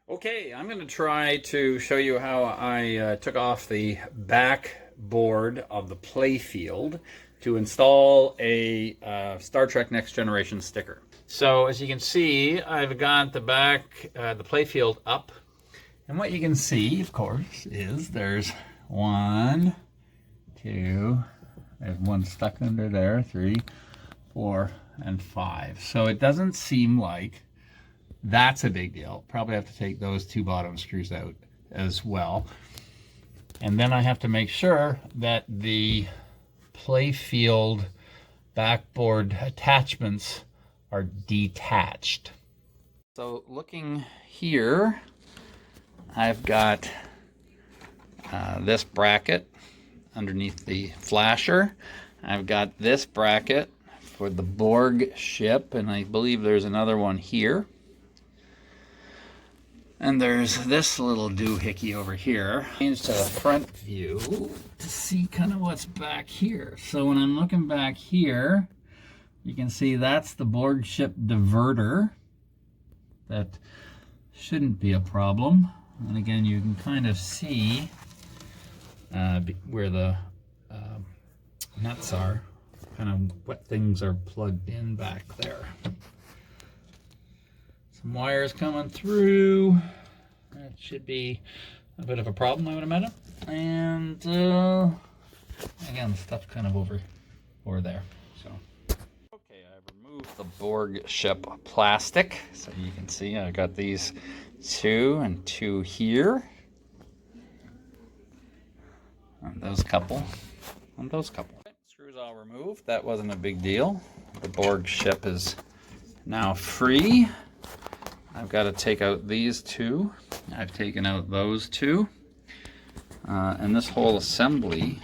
Okay, I'm going to try to show you how I took off the backboard of the playfield to install a Star Trek Next Generation sticker. So as you can see, I've got the playfield up. And what you can see, of course, is there's 1, 2, there's one stuck under there, 3, 4, and 5. So it doesn't seem like that's a big deal. Probably have to take those 2 bottom screws out as well. And then I have to make sure that the playfield backboard attachments are detached. So looking here, I've got this bracket underneath the flasher. I've got this bracket for the Borg ship, and I believe there's another one here. And there's this little doohickey over here. Change to the front view to see kind of what's back here. So when I'm looking back here, you can see that's the Borg ship diverter. That shouldn't be a problem. And again, you can kind of see where the nuts are, kind of what things are plugged in back there. Some wires coming through. That should be a bit of a problem, I would imagine. And again, stuff's kind of over there. So, okay, I've removed the Borg ship plastic, so you can see I got these 2 and 2 here, and those couple, and those couple. Okay, screws all removed. That wasn't a big deal. The Borg ship is now free. I've got to take out these 2. I've taken out those 2. And this whole assembly,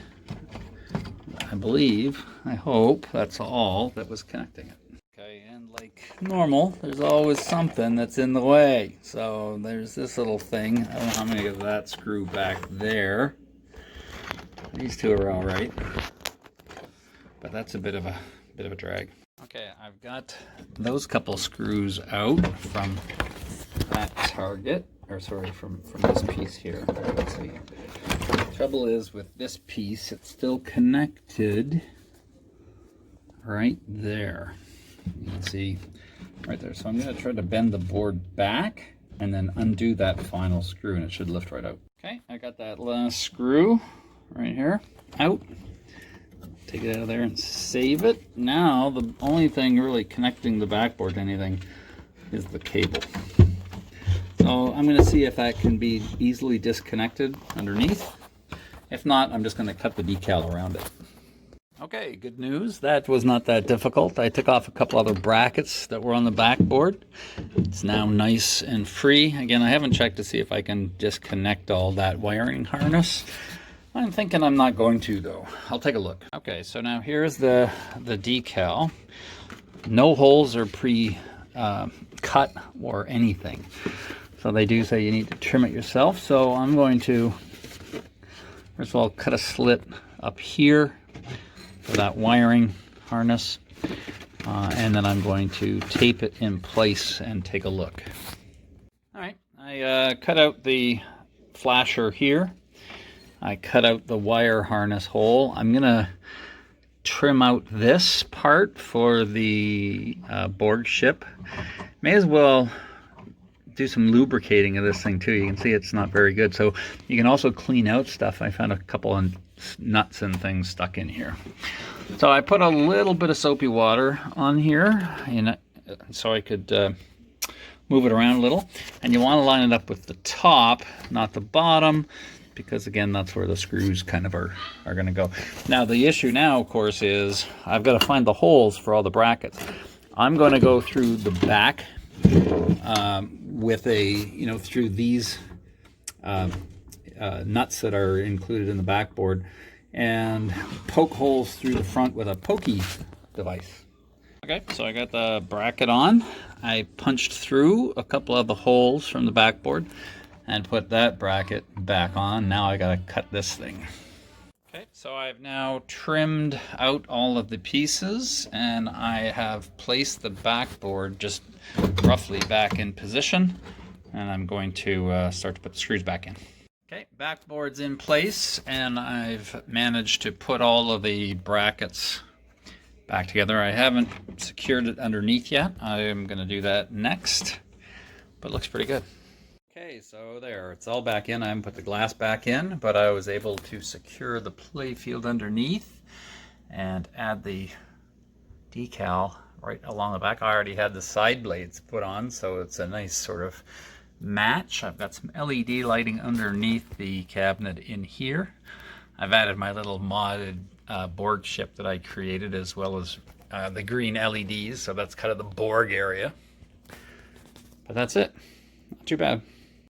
I believe, I hope, that's all that was connecting it. Okay, and like normal, there's always something that's in the way. So there's this little thing. I don't know how many of that screw back there. These 2 are all right. But that's a bit of a drag. Okay, I've got those couple screws out from that target, or sorry, from this piece here. Let's see. The trouble is with this piece, it's still connected right there. You can see right there. So I'm going to try to bend the board back and then undo that final screw, and it should lift right out. Okay, I got that last screw right here out. Take it out of there and save it. Now the only thing really connecting the backboard to anything is the cable. So I'm going to see if that can be easily disconnected underneath. If not, I'm just going to cut the decal around it. Okay, good news. That was not that difficult. I took off a couple other brackets that were on the backboard. It's now nice and free. Again, I haven't checked to see if I can disconnect all that wiring harness. I'm thinking I'm not going to, though. I'll take a look. Okay, so now here's the decal. No holes are pre-cut or anything. So they do say you need to trim it yourself. So I'm going to, first of all, cut a slit up here for that wiring harness. And then I'm going to tape it in place and take a look. All right, I cut out the flasher here. I cut out the wire harness hole. I'm gonna trim out this part for the Borg ship. May as well do some lubricating of this thing too. You can see it's not very good. So you can also clean out stuff. I found a couple of nuts and things stuck in here. So I put a little bit of soapy water on here, so I could move it around a little. And you want to line it up with the top, not the bottom, because again, that's where the screws kind of are going to go. Now the issue now, of course, is I've got to find the holes for all the brackets. I'm going to go through the back with through these nuts that are included in the backboard, and poke holes through the front with a pokey device. Okay, so I got the bracket on. I punched through a couple of the holes from the backboard and put that bracket back on. Now I gotta cut this thing. Okay, so I've now trimmed out all of the pieces, and I have placed the backboard just roughly back in position. and I'm going to start to put the screws back in. Okay, backboard's in place, and I've managed to put all of the brackets back together. I haven't secured it underneath yet. I am going to do that next, but it looks pretty good. Okay, so there, it's all back in. I haven't put the glass back in, but I was able to secure the playfield underneath and add the decal right along the back. I already had the side blades put on, so it's a nice sort of match. I've got some LED lighting underneath the cabinet in here. I've added my little modded board chip that I created, as well as the green LEDs, so that's kind of the Borg area. But that's it. Not too bad.